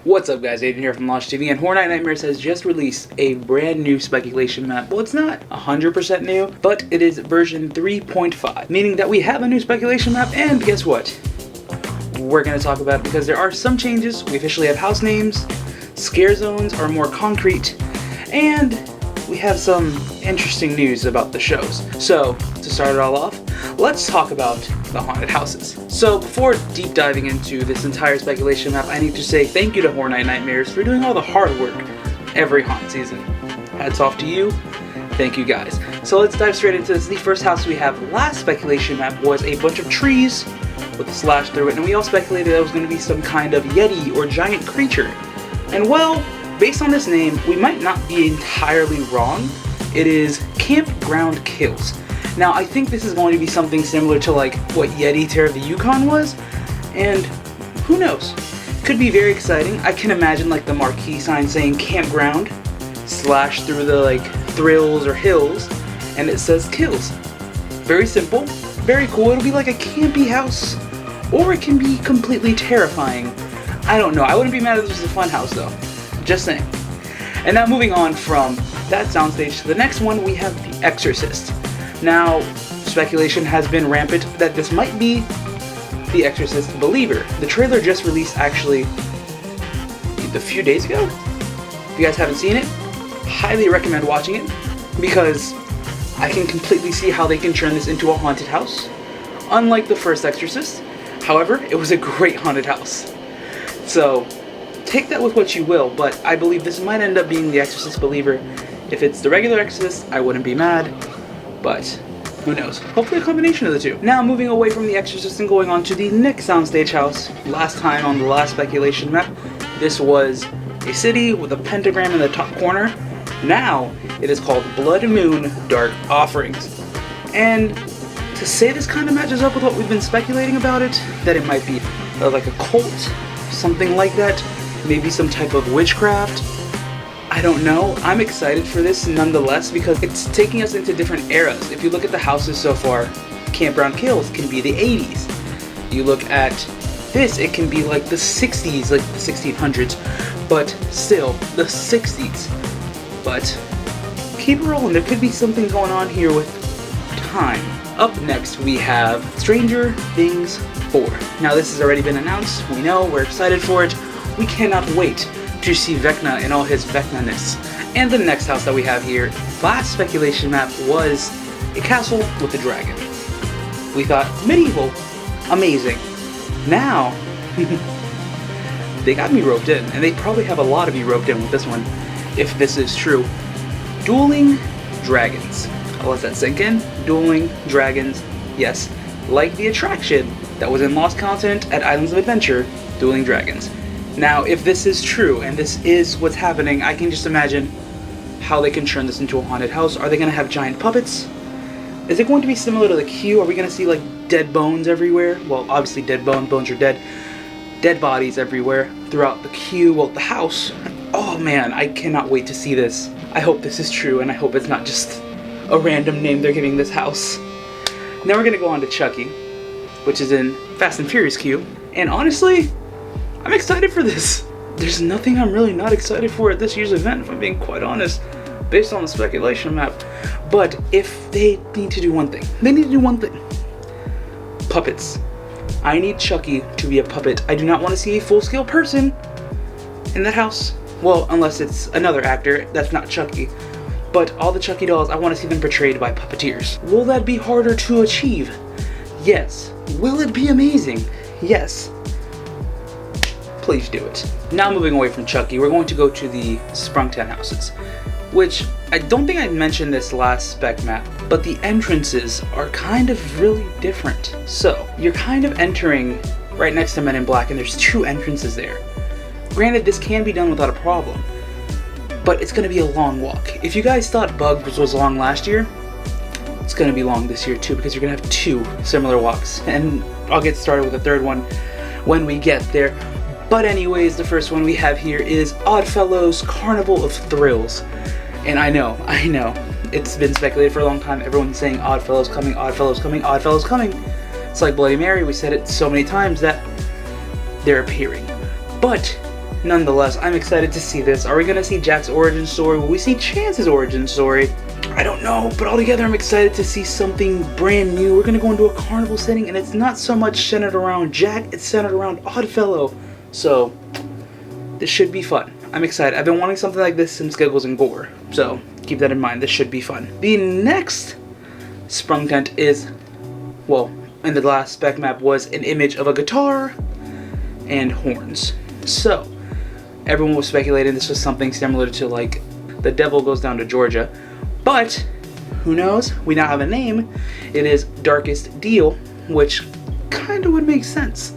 What's up guys, Aiden here from Losh TV, and Horror Night Nightmares has just released a brand new speculation map. Well, it's not 100% new, but it is version 3.5, meaning that we have a new speculation map, and guess what? We're going to talk about it because there are some changes. We officially have house names, scare zones are more concrete, and we have some interesting news about the shows. So, to start it all off, let's talk about the haunted houses. So before deep diving into this entire speculation map, I need to say thank you to Horror Night Nightmares for doing all the hard work every haunt season. Hats off to you. Thank you guys. So let's dive straight into this. The first house we have last speculation map was a bunch of trees with a slash through it, and we all speculated that it was going to be some kind of yeti or giant creature. And well, based on this name, we might not be entirely wrong. It is Campground Kills. Now, I think this is going to be something similar to like what Yeti Terror of the Yukon was, and who knows? Could be very exciting. I can imagine like the marquee sign saying campground, slash through the like thrills or hills, and it says kills. Very simple, very cool. It'll be like a campy house, or it can be completely terrifying. I don't know. I wouldn't be mad if this was a fun house though. Just saying. And now moving on from that soundstage to the next one, we have The Exorcist. Now, speculation has been rampant that this might be The Exorcist Believer. The trailer just released actually a few days ago. If you guys haven't seen it, highly recommend watching it because I can completely see how they can turn this into a haunted house. Unlike the first Exorcist, however, it was a great haunted house. So, take that with what you will, but I believe this might end up being The Exorcist Believer. If it's the regular Exorcist, I wouldn't be mad. But who knows? Hopefully a combination of the two. Now moving away from The Exorcist and going on to the next soundstage house. Last time on the last speculation map, this was a city with a pentagram in the top corner. Now it is called Blood Moon Dark Offerings. And to say this kind of matches up with what we've been speculating about it, that it might be like a cult, something like that, maybe some type of witchcraft. I don't know. I'm excited for this nonetheless because it's taking us into different eras. If you look at the houses so far, Campground Kills can be the 80s. You look at this, it can be like the 60s, like the 1600s, but still the 60s. But keep it rolling. There could be something going on here with time. Up next we have Stranger Things 4. Now this has already been announced. We know, we're excited for it. We cannot wait to see Vecna in all his Vecna-ness. And the next house that we have here, last speculation map was a castle with a dragon. We thought, medieval, amazing. Now, they got me roped in, and they probably have a lot of you roped in with this one, if this is true. Dueling Dragons. I'll let that sink in. Dueling Dragons, yes. Like the attraction that was in Lost Continent at Islands of Adventure, Dueling Dragons. Now, if this is true, and this is what's happening, I can just imagine how they can turn this into a haunted house. Are they going to have giant puppets? Is it going to be similar to the queue? Are we going to see, like, dead bones everywhere? Well, obviously dead bones are dead. Dead bodies everywhere throughout the queue. Well, the house. Oh, man, I cannot wait to see this. I hope this is true, and I hope it's not just a random name they're giving this house. Now we're going to go on to Chucky, which is in Fast and Furious queue. And honestly, I'm excited for this. There's nothing I'm really not excited for at this year's event, if I'm being quite honest, based on the speculation map. But if they need to do one thing, they need to do one thing. Puppets. I need Chucky to be a puppet. I do not want to see a full-scale person in that house. Well, unless it's another actor that's not Chucky. But all the Chucky dolls, I want to see them portrayed by puppeteers. Will that be harder to achieve? Yes. Will it be amazing? Yes. Please do it. Now moving away from Chucky, we're going to go to the Sprungtown houses, which I don't think I mentioned this last spec map, but the entrances are kind of really different. So you're kind of entering right next to Men in Black, and there's two entrances there. Granted, this can be done without a problem, but it's going to be a long walk. If you guys thought Bugs was long last year, it's going to be long this year too, because you're going to have two similar walks, and I'll get started with the third one when we get there. But anyways, the first one we have here is Oddfellows Carnival of Thrills. And I know, it's been speculated for a long time. Everyone's saying Oddfellows coming, Oddfellows coming, Oddfellows coming. It's like Bloody Mary, we said it so many times that they're appearing. But Nonetheless, I'm excited to see this. Are we gonna see Jack's origin story? Will we see Chance's origin story? I don't know, but altogether I'm excited to see something brand new. We're gonna go into a carnival setting, and it's not so much centered around Jack, it's centered around Oddfellow. So, this should be fun. I'm excited. I've been wanting something like this since Giggles and Gore. So, keep that in mind. This should be fun. The next sprung tent is, well, in the last spec map was an image of a guitar and horns. So, everyone was speculating this was something similar to like The Devil Goes Down to Georgia. But, who knows? We now have a name. It is Darkest Deal, which kind of would make sense.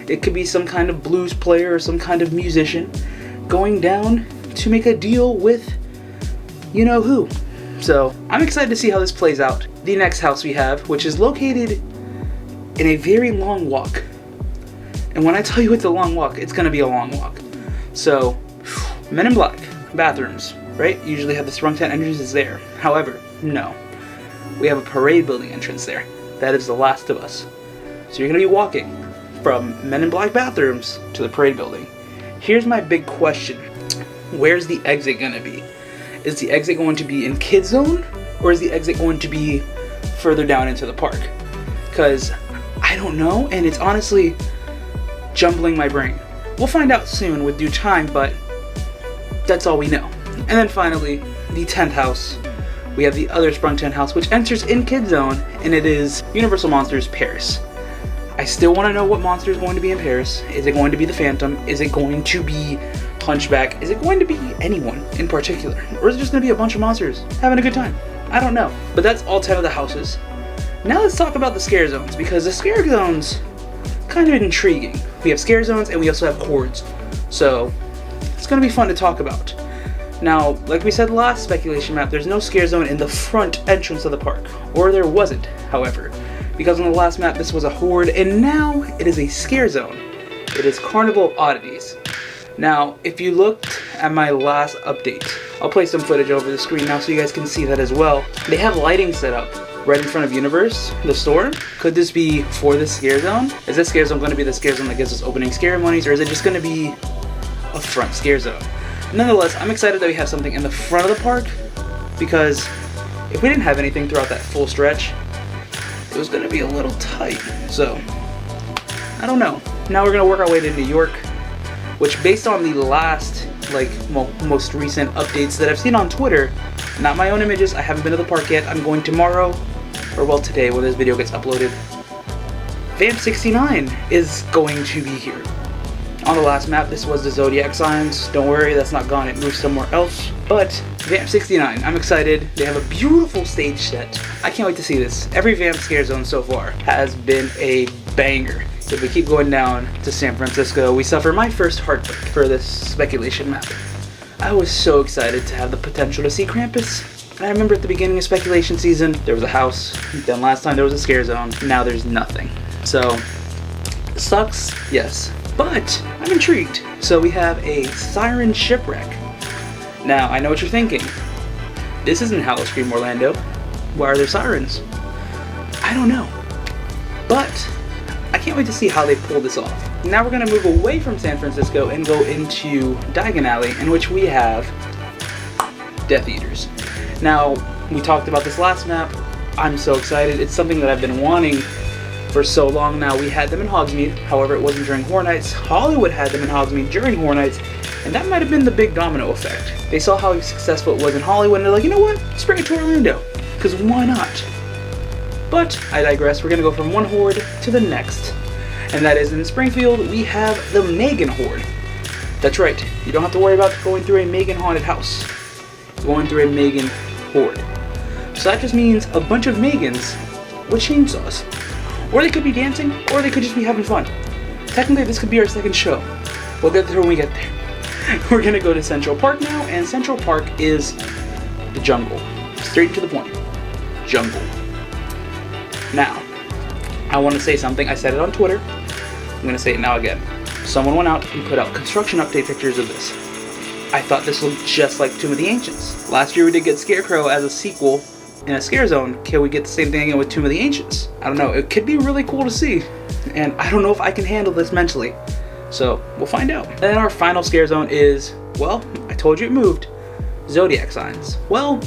It could be some kind of blues player or some kind of musician going down to make a deal with you know who. So, I'm excited to see how this plays out. The next house we have, which is located in a very long walk. And when I tell you it's a long walk, it's gonna be a long walk. So, Men in Black, bathrooms, right? Usually have the sprung tent entrances there. However, no. We have a parade building entrance there. That is The Last of Us. So you're gonna be walking from Men in Black bathrooms to the parade building. Here's my big question. Where's the exit gonna be? Is the exit going to be in Kid Zone? Or is the exit going to be further down into the park? Because I don't know, and it's honestly jumbling my brain. We'll find out soon with due time, but that's all we know. And then finally, the 10th house. We have the other sprung tent house, which enters in Kid Zone, and it is Universal Monsters Paris. I still want to know what monster is going to be in Paris. Is it going to be the Phantom? Is it going to be Hunchback? Is it going to be anyone in particular? Or is it just going to be a bunch of monsters having a good time? I don't know. But that's all 10 of the houses. Now let's talk about the scare zones, because the scare zones kind of intriguing. We have scare zones and we also have hordes. So it's going to be fun to talk about. Now, like we said last speculation map, there's no scare zone in the front entrance of the park. Or there wasn't, however. Because on the last map this was a horde, and now it is a scare zone. It is Carnival Oddities. Now, if you looked at my last update, I'll play some footage over the screen now so you guys can see that as well. They have lighting set up right in front of Universe, the store. Could this be for the scare zone? Is this scare zone going to be the scare zone that gives us opening scare monies, or is it just going to be a front scare zone? Nonetheless, I'm excited that we have something in the front of the park, because if we didn't have anything throughout that full stretch, it was going to be a little tight. So, I don't know. Now we're going to work our way to New York, which based on the last, most recent updates that I've seen on Twitter, not my own images, I haven't been to the park yet. I'm going tomorrow, or well today when this video gets uploaded. Vamp 69 is going to be here. On the last map, this was the Zodiac signs. Don't worry, that's not gone, it moved somewhere else. But, Vamp 69, I'm excited. They have a beautiful stage set. I can't wait to see this. Every Vamp scare zone so far has been a banger. If we keep going down to San Francisco, we suffer my first heartbreak for this speculation map. I was so excited to have the potential to see Krampus. And I remember at the beginning of speculation season, there was a house, then last time there was a scare zone, now there's nothing. So, sucks, yes. But, I'm intrigued. So we have a Siren Shipwreck. Now, I know what you're thinking. This isn't Howl-O-Scream Orlando. Why are there sirens? I don't know. But, I can't wait to see how they pull this off. Now we're going to move away from San Francisco and go into Diagon Alley, in which we have Death Eaters. Now, we talked about this last map. I'm so excited. It's something that I've been wanting for so long now. We had them in Hogsmeade, however it wasn't during Horror Nights. Hollywood had them in Hogsmeade during Horror Nights, and that might have been the big domino effect. They saw how successful it was in Hollywood, and they're like, you know what, let's bring it to Orlando, because why not? But, I digress, we're going to go from one horde to the next, and that is in Springfield, we have the Megan Horde. That's right, you don't have to worry about going through a Megan haunted house. You're going through a Megan Horde. So that just means a bunch of Megans with chainsaws. Or they could be dancing, or they could just be having fun. Technically, this could be our second show. We'll get there when we get there. We're gonna go to Central Park now, and Central Park is the jungle. Straight to the point. Jungle. Now, I want to say something. I said it on Twitter. I'm gonna say it now again. Someone went out and put out construction update pictures of this. I thought this looked just like Tomb of the Ancients. Last year we did get Scarecrow as a sequel in a scare zone. Can we get the same thing again with Tomb of the Ancients? I don't know. It could be really cool to see. And I don't know if I can handle this mentally. So we'll find out. And our final scare zone is, well, I told you it moved. Zodiac signs. Well,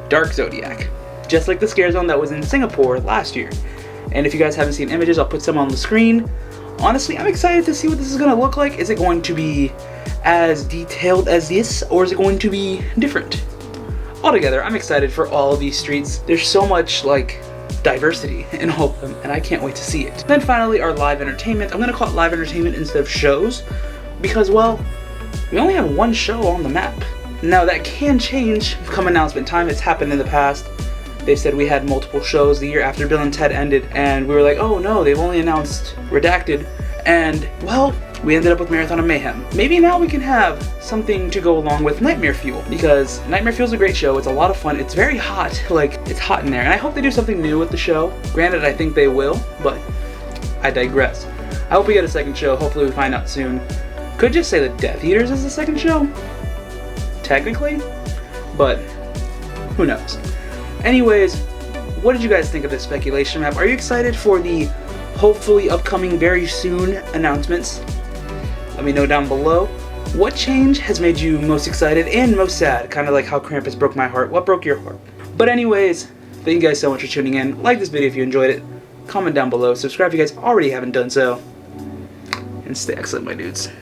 dark zodiac. Just like the scare zone that was in Singapore last year. And if you guys haven't seen images, I'll put some on the screen. Honestly, I'm excited to see what this is gonna look like. Is it going to be as detailed as this, or is it going to be different? Altogether, I'm excited for all of these streets. There's so much like diversity in all of them, and I can't wait to see it. Then finally, our live entertainment. I'm gonna call it live entertainment instead of shows, because, well, we only have one show on the map. Now that can change come announcement time. It's happened in the past. They said we had multiple shows the year after Bill and Ted ended, and we were like, oh no, they've only announced Redacted, and, well, we ended up with Marathon of Mayhem. Maybe now we can have something to go along with Nightmare Fuel, because Nightmare Fuel's a great show. It's a lot of fun. It's very hot. Like, it's hot in there, and I hope they do something new with the show. Granted, I think they will, but I digress. I hope we get a second show. Hopefully we find out soon. Could just say the Death Eaters is the second show, technically, but who knows. Anyways, what did you guys think of this speculation map? Are you excited for the hopefully upcoming very soon announcements? Let me know down below. What change has made you most excited and most sad? Kind of like how Krampus broke my heart. What broke your heart? But anyways, thank you guys so much for tuning in. Like this video if you enjoyed it. Comment down below. Subscribe if you guys already haven't done so. And stay excellent, my dudes.